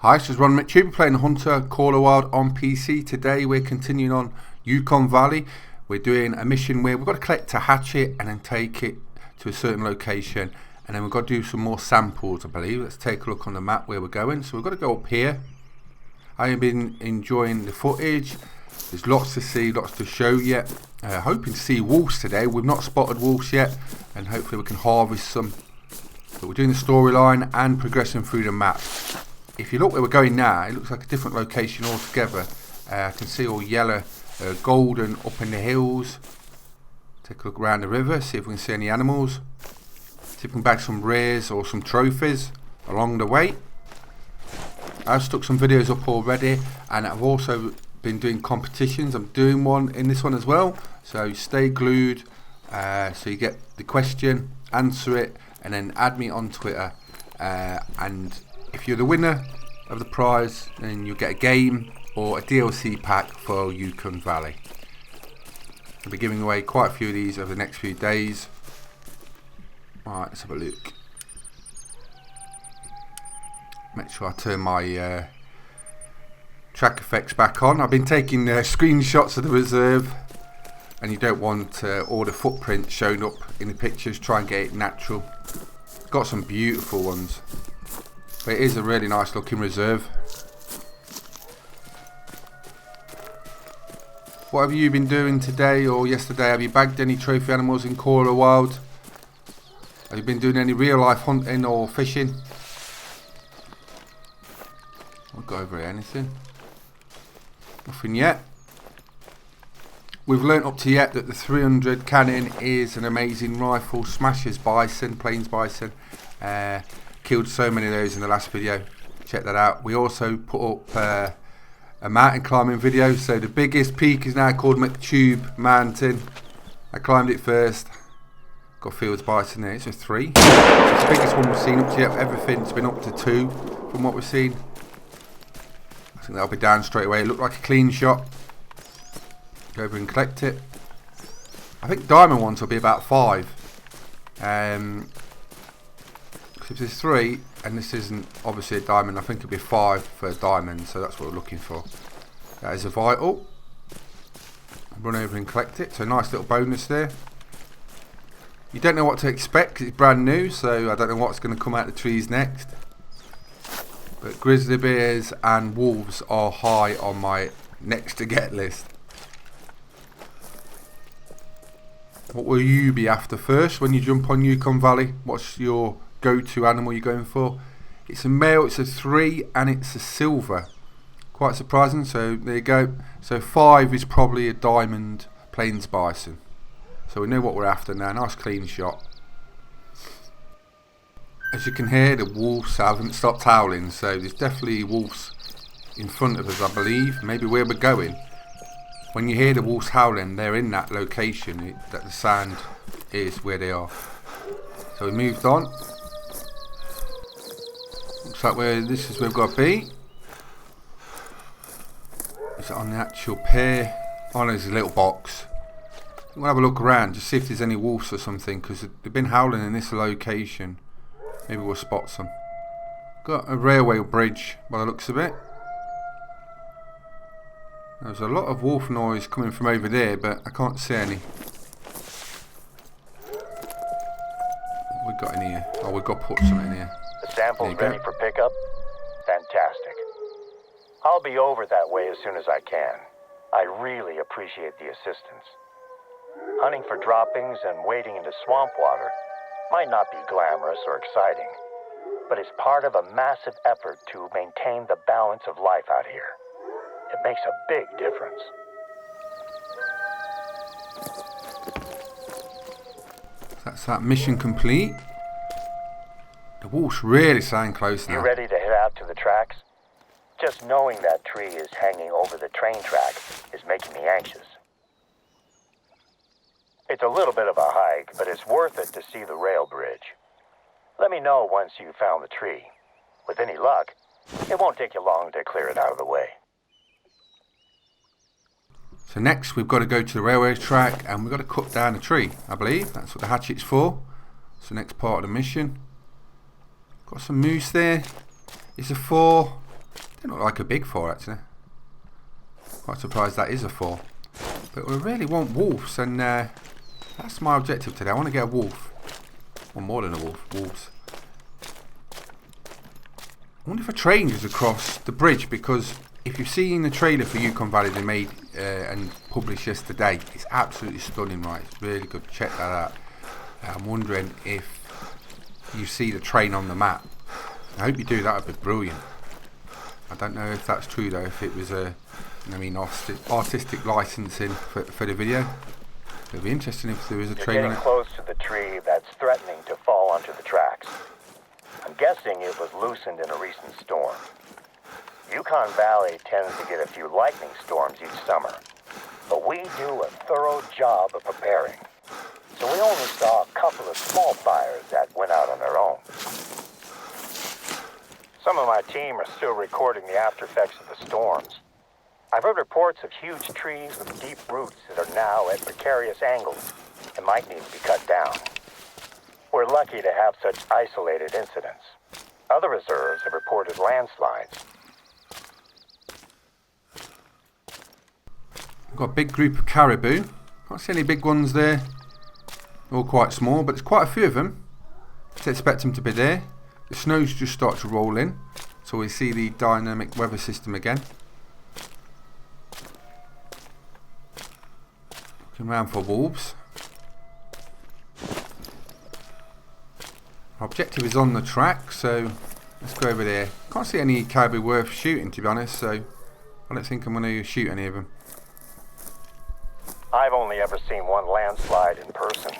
Hi, this is Ron McTube playing Hunter Call of Wild on PC. Today we're continuing on Yukon Valley. We're doing a mission where we've got to collect a hatchet and then take it to a certain location, and then we've got to do some more samples, I believe. Let's take a look on the map where we're going. So we've got to go up here. I have been enjoying the footage. There's lots to see, lots to show yet. Hoping to see wolves today. We've not spotted wolves yet, and hopefully we can harvest some. But we're doing the storyline and progressing through the map. If you look where we're going now, it looks like a different location altogether. I can see all yellow, golden up in the hills. Take a look around the river, see if we can see any animals. See if we can bag some rares or some trophies along the way. I've stuck some videos up already, and I've also been doing competitions. I'm doing one in this one as well, so stay glued. So you get the question, answer it, and then add me on Twitter. And if you're the winner of the prize, then you'll get a game or a DLC pack for Yukon Valley. I'll be giving away quite a few of these over the next few days. Alright, let's have a look. Make sure I turn my track effects back on. I've been taking screenshots of the reserve, and you don't want all the footprints shown up in the pictures. Try and get it natural. Got some beautiful ones. But it is a really nice looking reserve. What have you been doing today or yesterday? Have you bagged any trophy animals in Call of the Wild? Have you been doing any real life hunting or fishing? I'll go over here, anything? Nothing yet. We've learnt up to yet that the 300 cannon is an amazing rifle, smashes bison, plains bison. Killed so many of those in the last video. Check that out. We also put up a mountain climbing video. So the biggest peak is now called McTube Mountain. I climbed it first. Got fields bison there. It's a 3. It's the biggest one we've seen up to yet. Everything's been up to 2 from what we've seen. I think that'll be down straight away. It looked like a clean shot. Go over and collect it. I think diamond ones will be about 5. If there's 3 and this isn't obviously a diamond, I think it'll be 5 for a diamond, so that's what we're looking for. That is a vital. Run over and collect it, so nice little bonus there. You don't know what to expect because it's brand new, so I don't know what's going to come out of the trees next. But grizzly bears and wolves are high on my next to get list. What will you be after first when you jump on Yukon Valley? What's your go-to animal you're going for? It's a male, it's a 3, and it's a silver. Quite surprising. So there you go. So 5 is probably a diamond plains bison. So we know what we're after now. Nice clean shot. As you can hear, the wolves haven't stopped howling, so there's definitely wolves in front of us, I believe. Maybe where we're going. When you hear the wolves howling, they're in that location. That the sound is where they are. So we moved on. Looks like this is where we've got to be. Is it on the actual pair? Oh, there's a little box. We'll have a look around, just see if there's any wolves or something, because they've been howling in this location. Maybe we'll spot some. Got a railway bridge by the looks of it. There's a lot of wolf noise coming from over there, but I can't see any. What we got in here? Oh, we've got to put something in here. The sample's ready for pickup? Fantastic. I'll be over that way as soon as I can. I really appreciate the assistance. Hunting for droppings and wading into swamp water might not be glamorous or exciting, but it's part of a massive effort to maintain the balance of life out here. It makes a big difference. That's that mission complete. The wolves really sound close now. You ready to head out to the tracks? Just knowing that tree is hanging over the train track is making me anxious. It's a little bit of a hike, but it's worth it to see the rail bridge. Let me know once you've found the tree. With any luck, it won't take you long to clear it out of the way. So next we've got to go to the railway track and we've got to cut down a tree, I believe. That's what the hatchet's for. It's the next part of the mission. Got some moose there. It's a 4. Doesn't look like a big 4 actually. Quite surprised that is a 4. But we really want wolves, and that's my objective today. I want to get a wolf. Or more than a wolf, wolves. I wonder if a train goes across the bridge, because if you've seen the trailer for Yukon Valley they made and published yesterday, it's absolutely stunning, right? It's really good. Check that out. I'm wondering if you see the train on the map. I hope you do. That would be brilliant. I don't know if that's true though, if it was artistic licensing for the video. It would be interesting if there was a train on it. You're getting close to the tree that's threatening to fall onto the tracks. I'm guessing it was loosened in a recent storm. Yukon Valley tends to get a few lightning storms each summer, but we do a thorough job of preparing. So we only saw a couple of small fires that went out on their own. Some of my team are still recording the after effects of the storms. I've heard reports of huge trees with deep roots that are now at precarious angles and might need to be cut down. We're lucky to have such isolated incidents. Other reserves have reported landslides. We've got a big group of caribou. Can't see any big ones there. They're all quite small, but there's quite a few of them. Didn't expect them to be there. The snow's just started to roll in, so we see the dynamic weather system again. Looking around for wolves. Our objective is on the track, so let's go over there. Can't see any caribou worth shooting, to be honest, so I don't think I'm going to shoot any of them. I've only ever seen one landslide in person,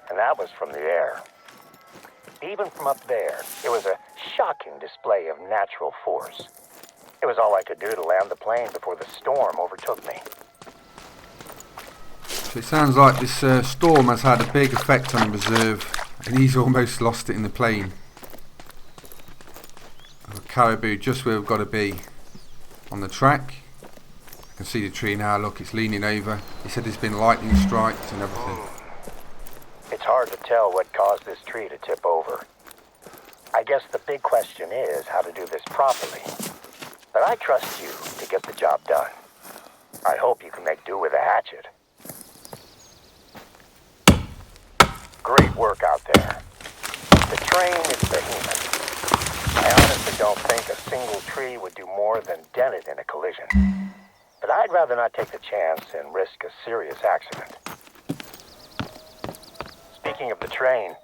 and that was from the air. Even from up there, it was a shocking display of natural force. It was all I could do to land the plane before the storm overtook me. So it sounds like this storm has had a big effect on the reserve, and he's almost lost it in the plane. A caribou just where we've got to be on the track. I can see the tree now, look, it's leaning over. He said there's been lightning strikes and everything. It's hard to tell what caused this tree to tip over. I guess the big question is how to do this properly. But I trust you to get the job done. I hope you can make do with a hatchet. Great work out there. The train is behemoth. I honestly don't think a single tree would do more than dent it in a collision. But I'd rather not take the chance and risk a serious accident. Speaking of the train,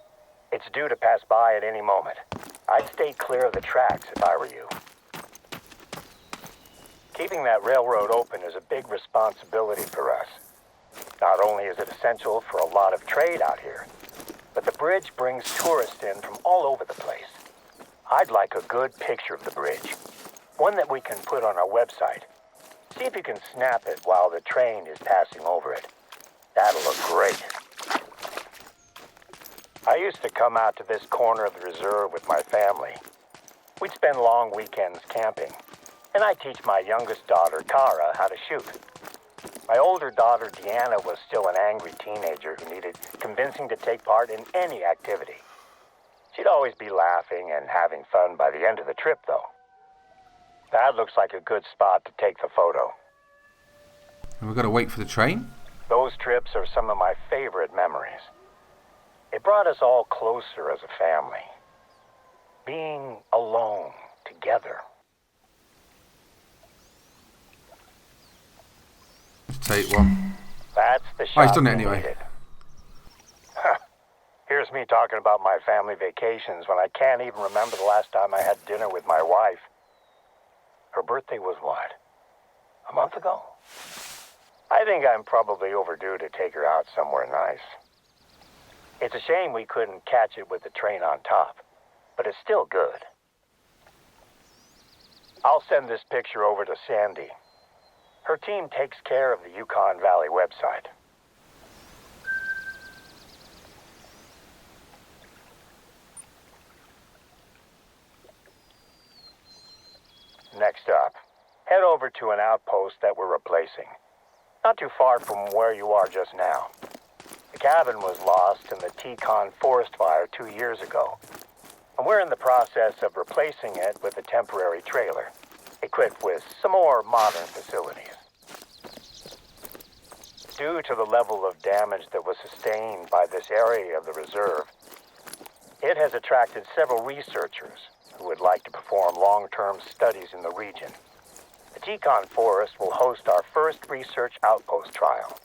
it's due to pass by at any moment. I'd stay clear of the tracks if I were you. Keeping that railroad open is a big responsibility for us. Not only is it essential for a lot of trade out here, but the bridge brings tourists in from all over the place. I'd like a good picture of the bridge, one that we can put on our website. See if you can snap it while the train is passing over it. That'll look great. I used to come out to this corner of the reserve with my family. We'd spend long weekends camping, and I teach my youngest daughter, Kara, how to shoot. My older daughter, Deanna, was still an angry teenager who needed convincing to take part in any activity. She'd always be laughing and having fun by the end of the trip, though. That looks like a good spot to take the photo. And we've got to wait for the train? Those trips are some of my favorite memories. It brought us all closer as a family. Being alone together. Let's take one. That's the shot. Oh, he's done it we anyway. needed. Here's me talking about my family vacations when I can't even remember the last time I had dinner with my wife. Her birthday was what? A month ago? I think I'm probably overdue to take her out somewhere nice. It's a shame we couldn't catch it with the train on top, but it's still good. I'll send this picture over to Sandy. Her team takes care of the Yukon Valley website. Next up, head over to an outpost that we're replacing. Not too far from where you are just now. The cabin was lost in the Yukon forest fire 2 years ago, and we're in the process of replacing it with a temporary trailer. equipped with some more modern facilities. Due to the level of damage that was sustained by this area of the reserve, it has attracted several researchers who would like to perform long-term studies in the region. The Yukon Forest will host our first research outpost trial.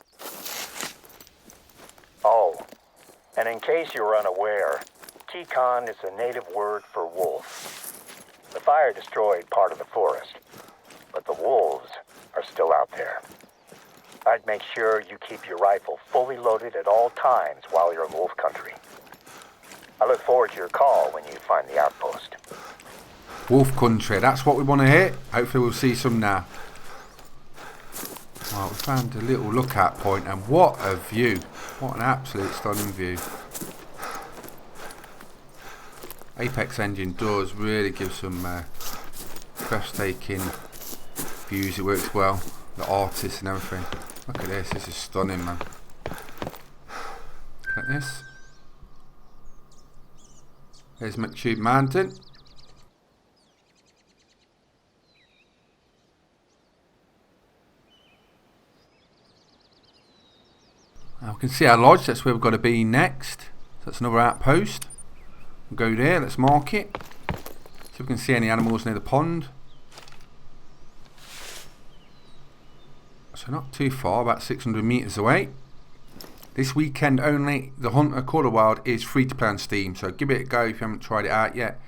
Oh, and in case you were unaware, Yukon is a native word for wolf. The fire destroyed part of the forest, but the wolves are still out there. I'd make sure you keep your rifle fully loaded at all times while you're in wolf country. I look forward to your call when you find the outpost. Wolf country, that's what we want to hit. Hopefully we'll see some now. Well, we found a little lookout point, and what a view. What an absolute stunning view. Apex engine does really give some breathtaking views. It works well. The artists and everything. Look at this is stunning, man. Look at this. There's McTube Mountain. Now we can see our lodge, that's where we've got to be next. So that's another outpost. We'll go there, let's mark it. See if we can see any animals near the pond. So not too far, about 600 meters away. This weekend only, the Hunter Quarter Wild is free to play on Steam, so give it a go if you haven't tried it out yet.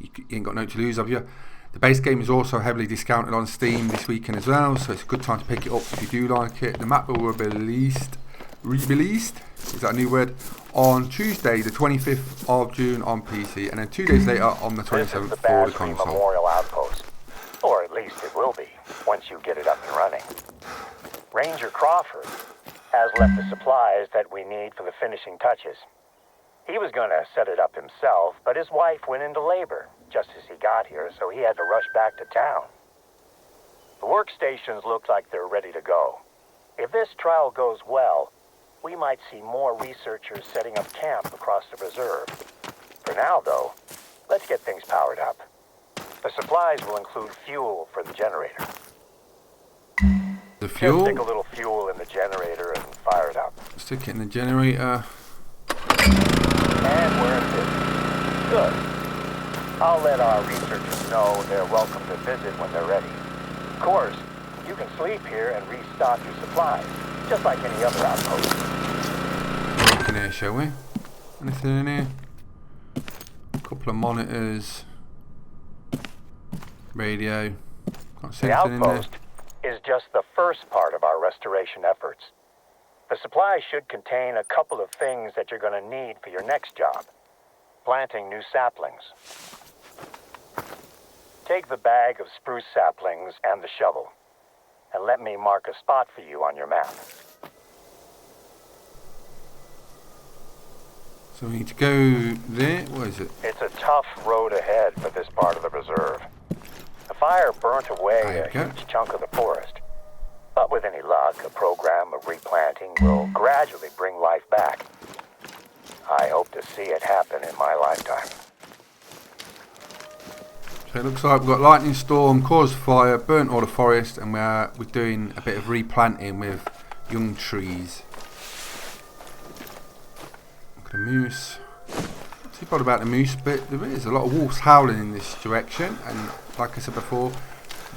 You ain't got no to lose, have you? The base game is also heavily discounted on Steam this weekend as well, so it's a good time to pick it up if you do like it. The map will be re-released, is that a new word, on Tuesday the 25th of June on PC, and then 2 days later on the 27th for the console. Memorial Outpost, or at least it will be once you get it up and running. Ranger Crawford has left the supplies that we need for the finishing touches. He was going to set it up himself, but his wife went into labor just as he got here, so he had to rush back to town. The workstations look like they're ready to go. If this trial goes well, we might see more researchers setting up camp across the reserve. For now, though, let's get things powered up. The supplies will include fuel for the generator. The fuel? Just stick a little fuel in the generator and fire it up. Stick it in the generator. And we're in business. Good. I'll let our researchers know they're welcome to visit when they're ready. Of course, you can sleep here and restock your supplies, just like any other outpost. Look in here, shall we? Anything in here? A couple of monitors. Radio. Can't see anything in there. The outpost is just the first part of our restoration efforts. The supply should contain a couple of things that you're going to need for your next job. Planting new saplings. Take the bag of spruce saplings and the shovel, and let me mark a spot for you on your map. So we need to go there. What is it? It's a tough road ahead for this part of the reserve. The fire burnt away a huge chunk of the forest. But with any luck, a program of replanting will gradually bring life back. I hope to see it happen in my lifetime. So it looks like we've got lightning storm, caused fire, burnt all the forest, and we're doing a bit of replanting with young trees. Look at the moose. Not too bad about the moose, but there is a lot of wolves howling in this direction, and like I said before,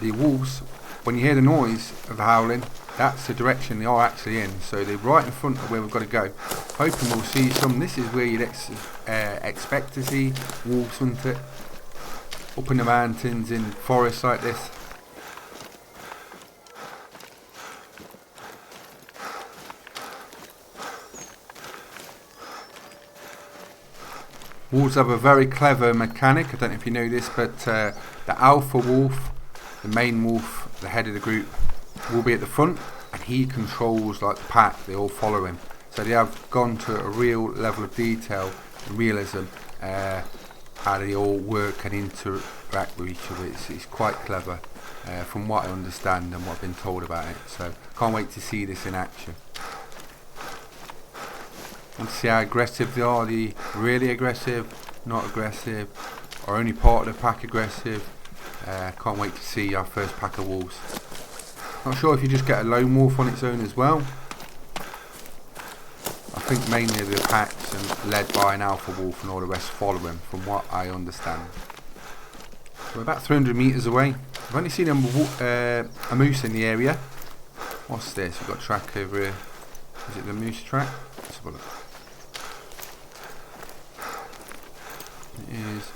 the wolves, when you hear the noise of the howling, that's the direction they are actually in. So they're right in front of where we've got to go. Hoping we'll see some. This is where you'd expect to see wolves hunt it. Up in the mountains, in forests like this. Wolves have a very clever mechanic. I don't know if you know this, but the alpha wolf, the main wolf, the head of the group, will be at the front, and he controls like the pack. They all follow him. So they have gone to a real level of detail and realism, how they all work and interact with each other. It's quite clever, from what I understand and what I've been told about it. So can't wait to see this in action. Want to see how aggressive they are. Are they really aggressive, not aggressive, or only part of the pack aggressive? Can't wait to see our first pack of wolves. Not sure if you just get a lone wolf on its own as well. I think mainly the packs and led by an alpha wolf and all the rest follow him, from what I understand. We're about 300 metres away. I've only seen a moose in the area. What's this? We've got a track over here. Is it the moose track? Let's have a look. It is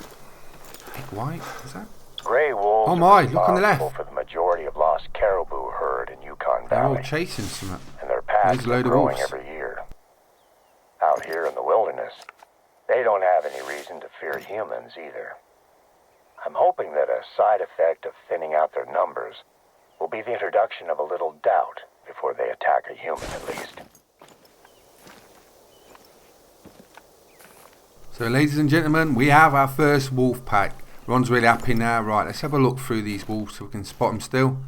egg white, is that? Gray wolves oh my, are look on the left. responsible for the majority of lost caribou herd in Yukon They're all Valley, chasing something. and their packs There's a load are of growing wolves. every year. Out here in the wilderness, they don't have any reason to fear humans either. I'm hoping that a side effect of thinning out their numbers will be the introduction of a little doubt before they attack a human, at least. So ladies and gentlemen, we have our first wolf pack. Ron's really happy now. Right, let's have a look through these wolves so we can spot them still.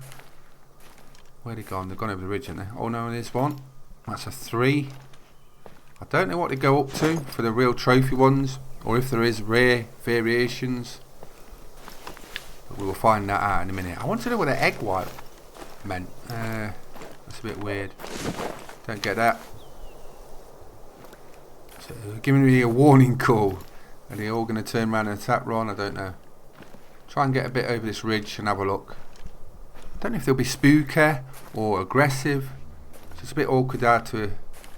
Where'd they gone? They've gone over the ridge, haven't they? Oh no, there's one. That's a 3. I don't know what they go up to for the real trophy ones, or if there is rare variations. But we will find that out in a minute. I want to know what the egg white meant. That's a bit weird. Don't get that. So they're giving me a warning call. Are they all going to turn around and attack Ron? I don't know. Try and get a bit over this ridge and have a look. I don't know if they'll be spooky or aggressive. It's just a bit awkward how to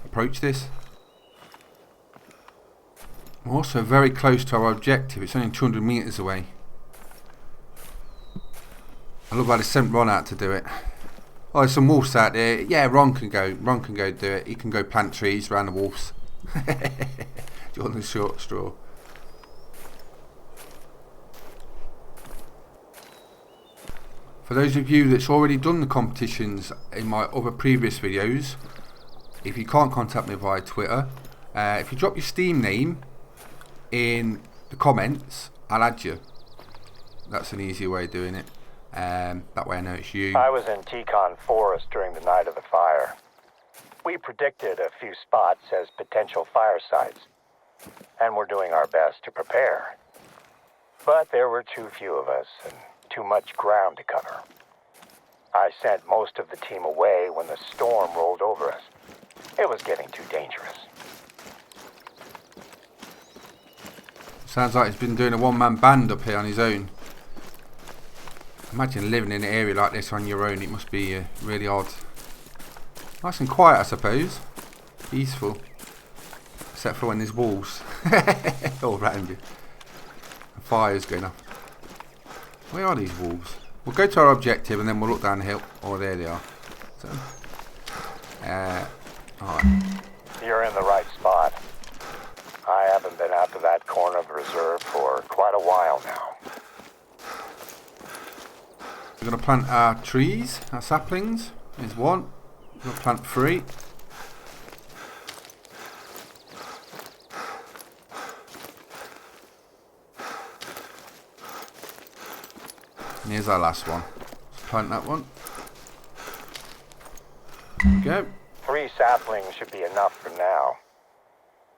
approach this. We're also very close to our objective. It's only 200 metres away. I love how they sent Ron out to do it. Oh, there's some wolves out there. Yeah, Ron can go do it. He can go plant trees around the wolves. Do you want the short straw? For those of you that's already done the competitions in my other previous videos, if you can't contact me via Twitter, if you drop your Steam name in the comments, I'll add you. That's an easy way of doing it. That way I know it's you. I was in Yukon Forest during the night of the fire. We predicted a few spots as potential fire sites, and we're doing our best to prepare. But there were too few of us and too much ground to cover. I sent most of the team away when the storm rolled over us. It was getting too dangerous. Sounds like he's been doing a one-man band up here on his own. Imagine living in an area like this on your own. It must be really odd. Nice and quiet, I suppose. Peaceful. Except for when there's wolves all around you. And fires going off. Where are these wolves? We'll go to our objective and then we'll look down the hill. Oh, there they are. So, alright. You're in the right spot. I haven't been out to that corner of the reserve for quite a while now. We're going to plant our trees, our saplings. There's one. We're going to plant 3. And here's our last one. Let's plant that one. There we go. 3 saplings should be enough for now.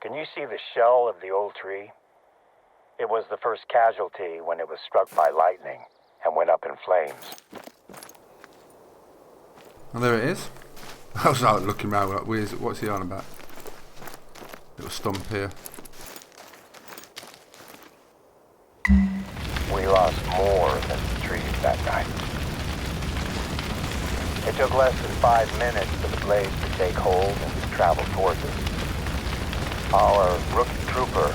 Can you see the shell of the old tree? It was the first casualty when it was struck by lightning and went up in flames. Oh, there it is. I was out looking around like, what's he on about? Little stump here. We lost more than the trees that night. It took less than 5 minutes for the blaze to take hold and travel towards us. Our rookie trooper,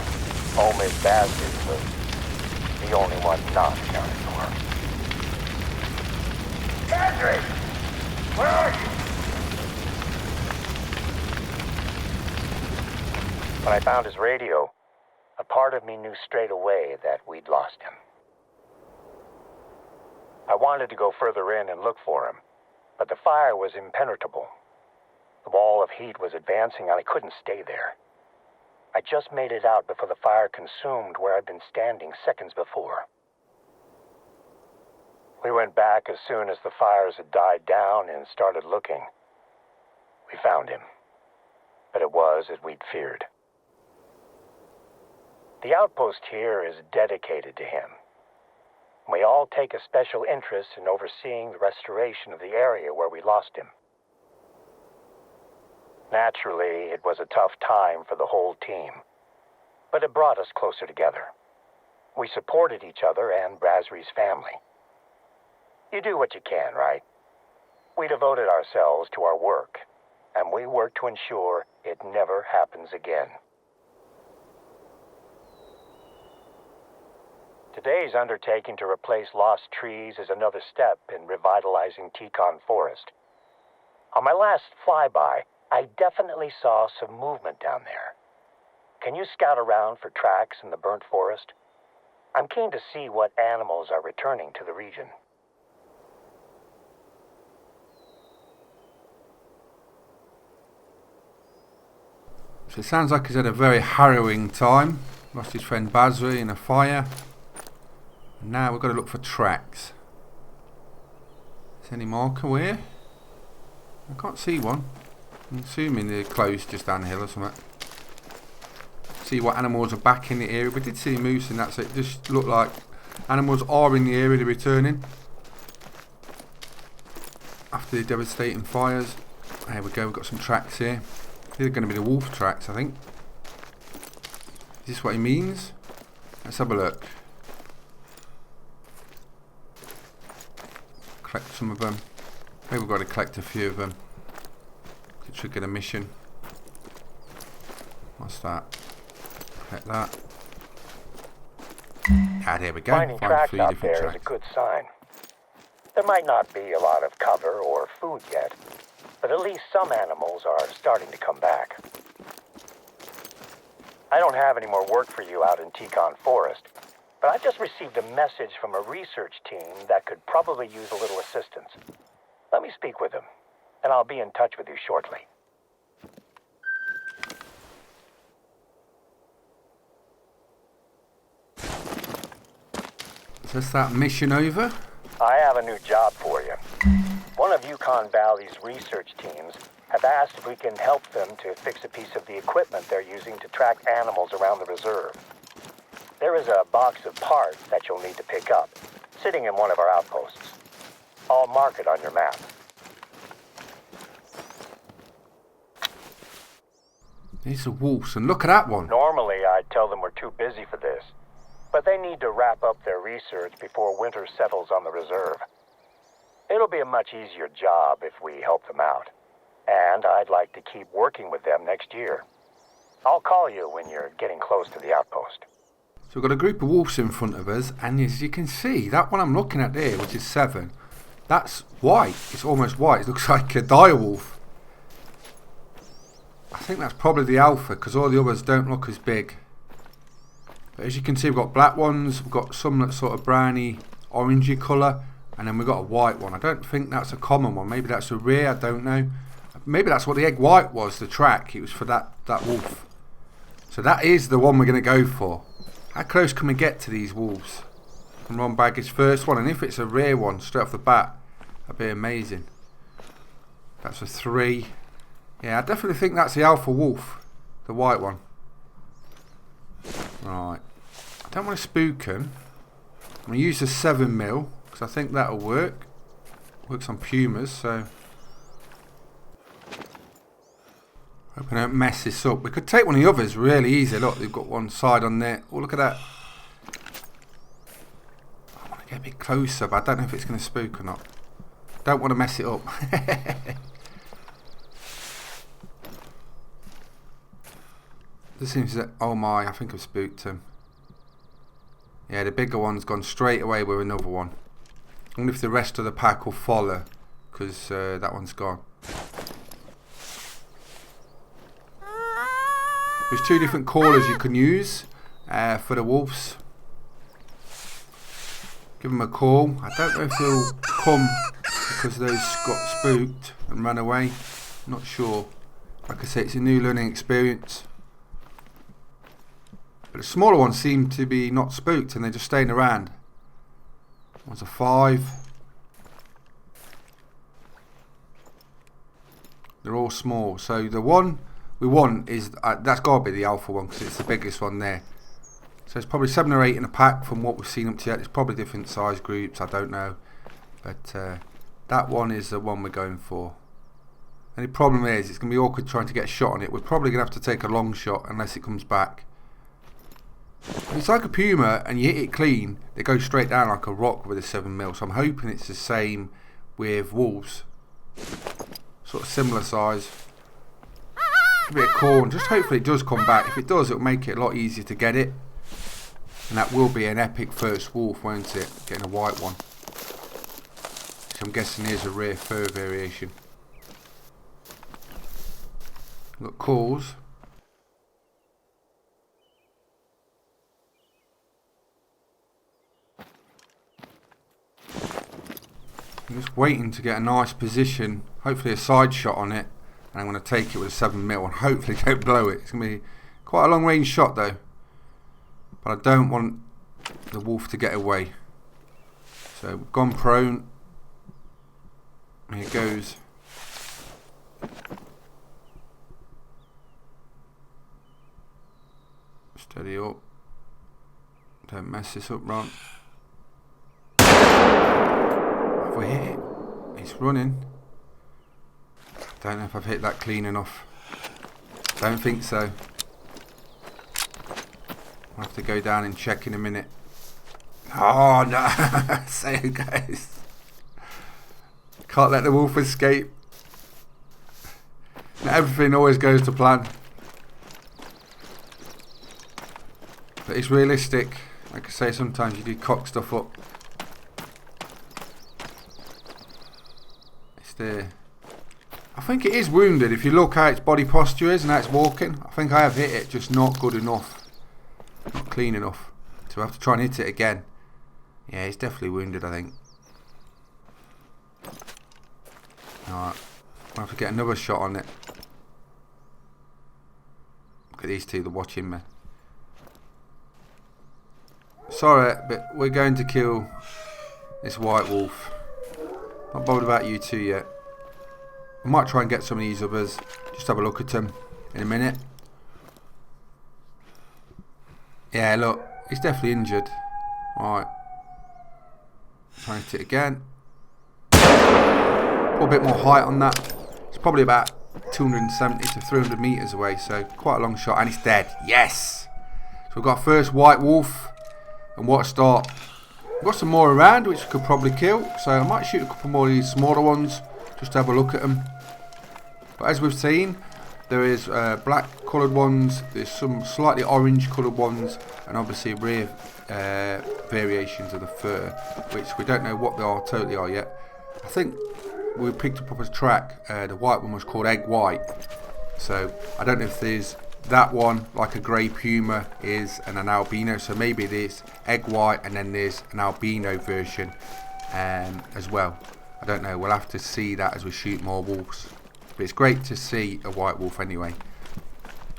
Omid Bazzi, was the only one not accounted for. Patrick! Where are you? When I found his radio, a part of me knew straight away that we'd lost him. I wanted to go further in and look for him, but the fire was impenetrable. The wall of heat was advancing and I couldn't stay there. I just made it out before the fire consumed where I'd been standing seconds before. We went back as soon as the fires had died down and started looking. We found him, but it was as we'd feared. The outpost here is dedicated to him. We all take a special interest in overseeing the restoration of the area where we lost him. Naturally, it was a tough time for the whole team, but it brought us closer together. We supported each other and Brassery's family. You do what you can, right? We devoted ourselves to our work, and we worked to ensure it never happens again. Today's undertaking to replace lost trees is another step in revitalizing Yukon Forest. On my last flyby, I definitely saw some movement down there. Can you scout around for tracks in the burnt forest? I'm keen to see what animals are returning to the region. So it sounds like he's had a very harrowing time. Lost his friend Brassery in a fire. And now we've got to look for tracks. Is there any marker here? I can't see one. I'm assuming they're close just down the hill or something. See what animals are back in the area. We did see moose and that's it. Just looked like animals are in the area, they're returning. After the devastating fires. There we go, we've got some tracks here. These are going to be the wolf tracks, I think. Is this what he means? Let's have a look. Collect some of them. Maybe we've got to collect a few of them to trigger the mission. What's that? Collect that. Ah, there we go. Finding tracks out there is a good sign. There might not be a lot of cover or food yet, but at least some animals are starting to come back. I don't have any more work for you out in Yukon Forest, but I just received a message from a research team that could probably use a little assistance. Let me speak with them, and I'll be in touch with you shortly. So is that mission over? I have a new job for you. One of Yukon Valley's research teams have asked if we can help them to fix a piece of the equipment they're using to track animals around the reserve. There is a box of parts that you'll need to pick up, sitting in one of our outposts. I'll mark it on your map. These are wolves, and look at that one. Normally, I'd tell them we're too busy for this, but they need to wrap up their research before winter settles on the reserve. It'll be a much easier job if we help them out, and I'd like to keep working with them next year. I'll call you when you're getting close to the outpost. So we've got a group of wolves in front of us, and as you can see, that one I'm looking at there, which is 7, that's white. It's almost white. It looks like a dire wolf. I think that's probably the alpha, because all the others don't look as big. But as you can see, we've got black ones, we've got some that sort of browny, orangey colour, and then we've got a white one. I don't think that's a common one. Maybe that's a rare, I don't know. Maybe that's what the egg white was, the track. It was for that wolf. So that is the one we're going to go for. How close can we get to these wolves? And Ron bag his first one, and if it's a rare one straight off the bat, that'd be amazing. That's a 3. Yeah, I definitely think that's the alpha wolf, the white one. Right, I don't want to spook him. I'm going to use the 7mm because I think that'll work. Works on pumas, so hope I don't mess this up. We could take one of the others really easy. Look, they've got one side on there. Oh, look at that. I want to get a bit closer, but I don't know if it's going to spook or not. Don't want to mess it up. This seems that, oh my, I think I've spooked him. Yeah, the bigger one's gone straight away with another one. I wonder if the rest of the pack will follow, because that one's gone. There's 2 different callers you can use for the wolves. Give them a call. I don't know if they'll come because those got spooked and ran away. I'm not sure. Like I say, it's a new learning experience. But the smaller ones seem to be not spooked and they're just staying around. One's a 5. They're all small. So the one we want is, that's got to be the alpha one because it's the biggest one there. So it's probably 7 or 8 in a pack from what we've seen up to yet. It's probably different size groups, I don't know. But that one is the one we're going for. Only problem is it's going to be awkward trying to get a shot on it. We're probably going to have to take a long shot unless it comes back. It's like a puma and you hit it clean, they go straight down like a rock with a 7mm. So I'm hoping it's the same with wolves. Sort of similar size. Give it a call and just hopefully it does come back. If it does, it'll make it a lot easier to get it. And that will be an epic first wolf, won't it? Getting a white one. Which I'm guessing is a rare fur variation. Got calls. I'm just waiting to get a nice position, hopefully a side shot on it, and I'm going to take it with a 7mm and hopefully don't blow it. It's going to be quite a long range shot though, but I don't want the wolf to get away. So we've gone prone, here it goes. Steady up, don't mess this up, Ron. Have we hit it? It's running. Don't know if I've hit that clean enough. Don't think so. I'll have to go down and check in a minute. Oh no! So it goes. Can't let the wolf escape. Now, everything always goes to plan. But it's realistic. Like I say, sometimes you do cock stuff up. It's there. I think it is wounded. If you look how its body posture is and how it's walking, I think I have hit it, just not good enough. Not clean enough. So I have to try and hit it again. Yeah, it's definitely wounded, I think. Alright. I'll have to get another shot on it. Look at these two, they're watching me. Sorry, but we're going to kill this white wolf. Not bothered about you two yet. I might try and get some of these others. Just have a look at them in a minute. Yeah, look, he's definitely injured. Alright. Try and hit it again. Put a bit more height on that. It's probably about 270 to 300 meters away, so quite a long shot, and it's dead. Yes! So we've got first white wolf. And what a start. We've got some more around which we could probably kill, so I might shoot a couple more of these smaller ones just to have a look at them. But as we've seen, there is black coloured ones, there's some slightly orange coloured ones, and obviously rare variations of the fur, which we don't know what they are totally are yet. I think we picked up a track, the white one was called egg white, so I don't know if there's that one, like a grey puma, is an albino, so maybe there's egg white and then there's an albino version as well. I don't know, we'll have to see that as we shoot more wolves. But it's great to see a white wolf anyway.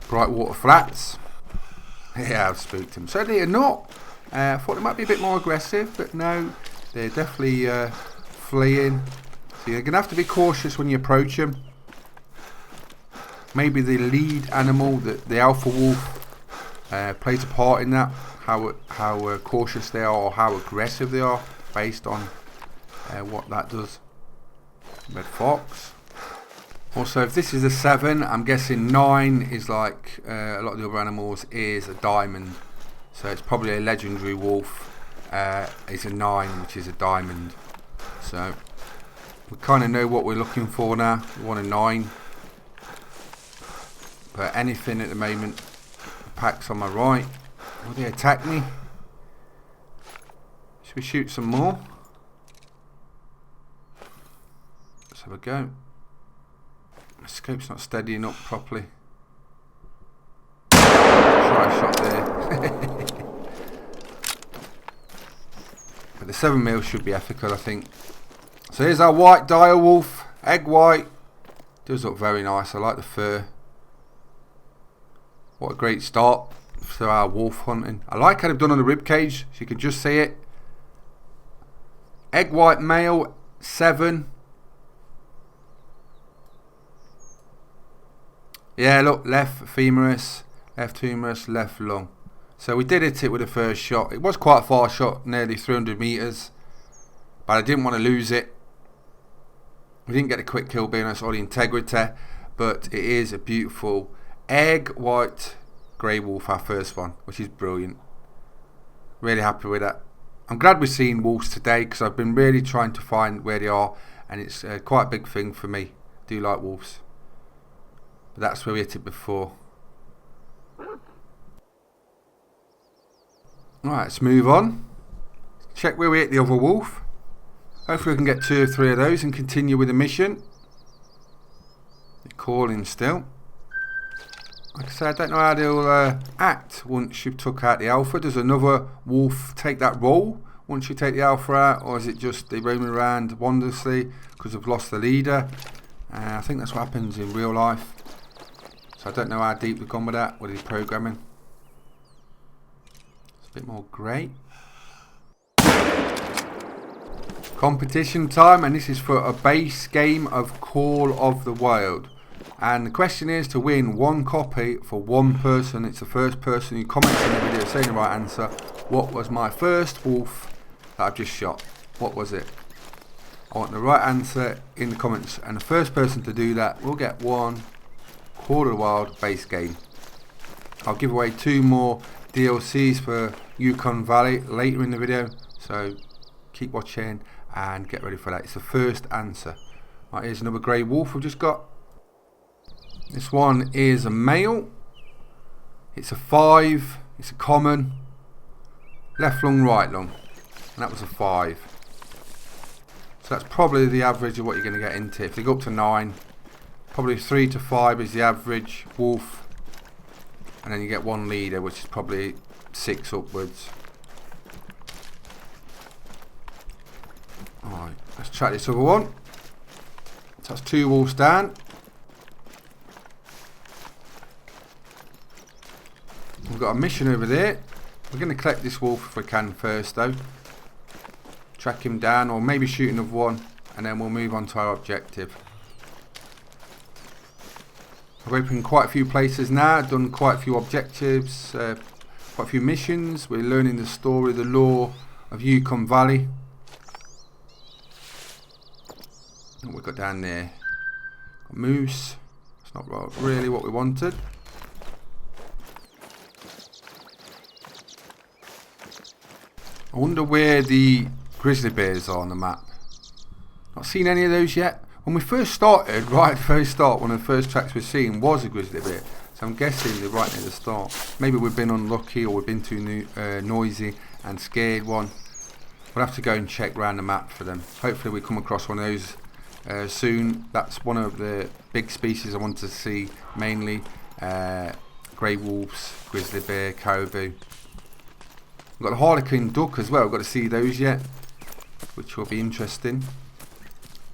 Bright water flats. Yeah, I've spooked them. So they're not. I thought they might be a bit more aggressive, but no, they're definitely fleeing. So you're going to have to be cautious when you approach them. Maybe the lead animal, the alpha wolf, plays a part in that. How cautious they are or how aggressive they are, based on what that does. Red fox. Also, if this is a 7, I'm guessing 9 is like a lot of the other animals is a diamond. So it's probably a legendary wolf. It's a 9, which is a diamond. So we kind of know what we're looking for now. We want a 9. But anything at the moment. The pack's on my right. Will they attack me? Should we shoot some more? Let's have a go. My scope's not steadying up properly. Try a shot there. But the 7mm should be ethical, I think. So here's our white dire wolf. Egg white. Does look very nice. I like the fur. What a great start for our wolf hunting. I like how they've done on the rib cage, so you can just see it. Egg white male, 7. Yeah, look, left humerus, left lung. So we did hit it with the first shot. It was quite a far shot, nearly 300 meters, but I didn't want to lose it. We didn't get a quick kill, being honest, or the integrity, but it is a beautiful egg white grey wolf, our first one, which is brilliant. Really happy with that. I'm glad we're seeing wolves today, because I've been really trying to find where they are, and it's quite a big thing for me. I do like wolves, but that's where we hit it before. Right, let's move on. Check where we hit the other wolf. Hopefully we can get 2 or 3 of those and continue with the mission. They're calling still. Like I said, I don't know how they'll act once you've took out the alpha. Does another wolf take that role once you take the alpha out, or is it just they roaming around wondrously because they've lost the leader? I think that's what happens in real life. So I don't know how deep we've gone with that, with the programming. It's a bit more grey. Competition time, and this is for a base game of Call of the Wild. And the question is to win 1 copy for 1 person. It's the first person who comments in the video saying the right answer. What was my first wolf that I've just shot? What was it? I want the right answer in the comments, and the first person to do that will get 1 Call of the Wild base game. I'll give away 2 more DLCs for Yukon Valley later in the video, so keep watching and get ready for that. It's the first answer. Right, here's another grey wolf we've just got. This one is a male. It's a 5. It's a common. Left lung, right lung. And that was a 5. So that's probably the average of what you're going to get into. If they go up to 9, probably 3 to 5 is the average wolf. And then you get 1 leader, which is probably 6 upwards. Alright, let's track this other one. So that's 2 wolves down. We've got a mission over there. We're going to collect this wolf if we can first though. Track him down, or maybe shoot another one, and then we'll move on to our objective. I've opened quite a few places now, done quite a few objectives, quite a few missions. We're learning the story, the lore of Yukon Valley. What we've got down there? Got moose. It's not really what we wanted. I wonder where the grizzly bears are on the map. Not seen any of those yet. When we first started, right at the very start, one of the first tracks we're seeing was a grizzly bear. So I'm guessing they're right near the start. Maybe we've been unlucky, or we've been too noisy and scared one. We'll have to go and check around the map for them. Hopefully we come across one of those soon. That's one of the big species I want to see, mainly grey wolves, grizzly bear, caribou. We've got the harlequin duck as well. We've got to see those yet, which will be interesting.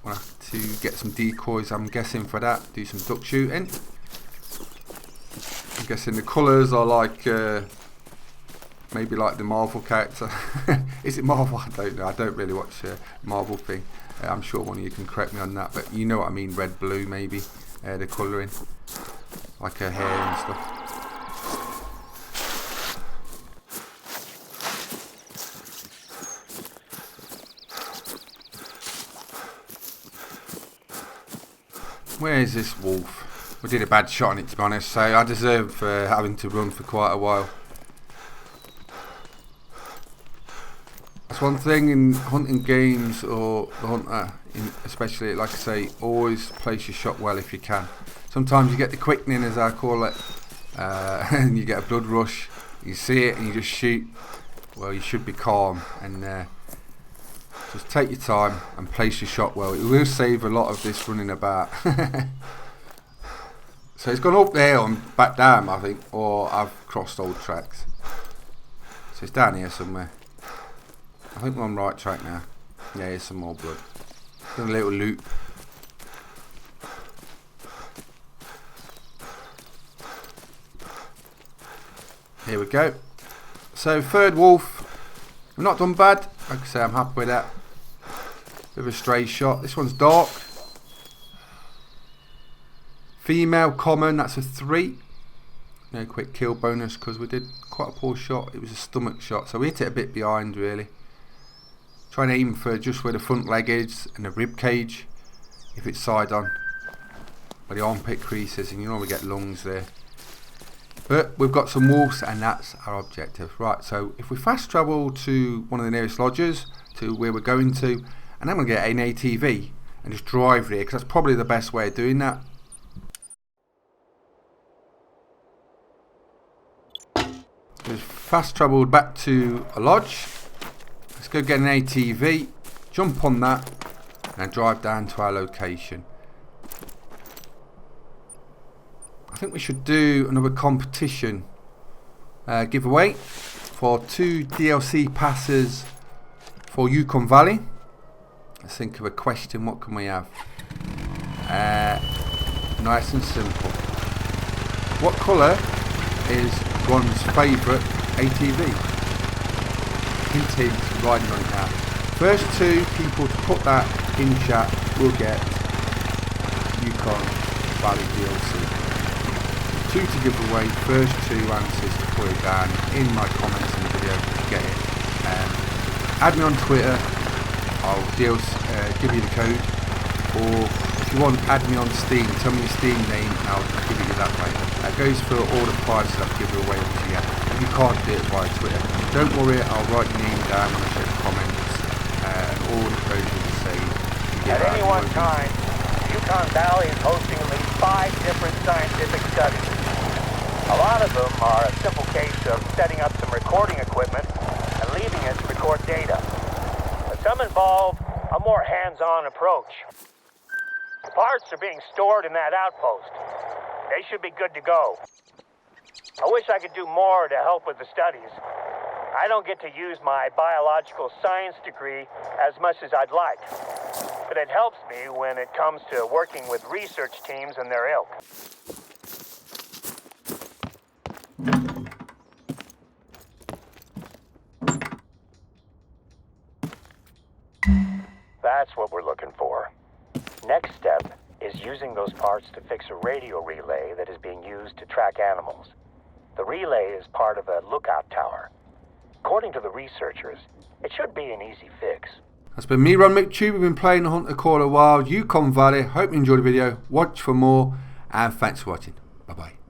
We'll have to get some decoys, I'm guessing, for that. Do some duck shooting. I'm guessing the colours are like maybe like the Marvel character. Is it Marvel? I don't know. I don't really watch Marvel thing. I'm sure one of you can correct me on that, but you know what I mean. Red, blue, maybe the colouring, like her hair and stuff. Where is this wolf? We did a bad shot on it, to be honest, so I deserve having to run for quite a while. That's one thing in hunting games, or the hunter, especially, like I say, always place your shot well if you can. Sometimes you get the quickening, as I call it, and you get a blood rush. You see it and you just shoot. Well, you should be calm and just take your time and place your shot well. It will save a lot of this running about. So it's gone up there and back down, I think, or I've crossed old tracks. So it's down here somewhere. I think we're on the right track now. Yeah, here's some more blood. Done a little loop. Here we go. So third wolf. We've not done bad. Like I say, I'm happy with that. Bit of a stray shot. This one's dark. Female common, that's a 3. no quick kill bonus because we did quite a poor shot. It was a stomach shot, so we hit it a bit behind really. Try and aim for just where the front leg is and the rib cage if it's side on, where the armpit creases, and you normally get lungs there. But we've got some wolves and that's our objective. Right, so if we fast travel to one of the nearest lodges to where we're going to, and then we'll get an ATV and just drive there, because that's probably the best way of doing that. We've fast travelled back to a lodge. Let's go get an ATV, jump on that and drive down to our location. I think we should do another competition giveaway for 2 DLC passes for Yukon Valley. Let's think of a question. What can we have? Nice and simple. What colour is one's favourite ATV? Hint, riding on it now. First 2 people to put that in chat will get Yukon Valley DLC. 2 to give away. First 2 answers to put it down in my comments in the video to get it. Add me on Twitter. I'll give you the code. Or if you want, add me on Steam. Tell me your Steam name and I'll give it you that way. That goes for all the prizes I've given away once again. If you can't do it via Twitter, don't worry. I'll write your name down when I check the comments, and all the codes will be saved. At any one time, Yukon Valley is hosting at least 5 different scientific studies. A lot of them are a simple case of setting up some recording equipment and leaving it to record data. But some involve a more hands-on approach. Parts are being stored in that outpost. They should be good to go. I wish I could do more to help with the studies. I don't get to use my biological science degree as much as I'd like, but it helps me when it comes to working with research teams and their ilk. That's what we're looking for. Next step is using those parts to fix a radio relay that is being used to track animals. The relay is part of a lookout tower. According to the researchers, it should be an easy fix. That's been me, Ron McTube. We've been playing the Hunter Call of Wild, Yukon Valley. Hope you enjoyed the video. Watch for more, and thanks for watching. Bye bye.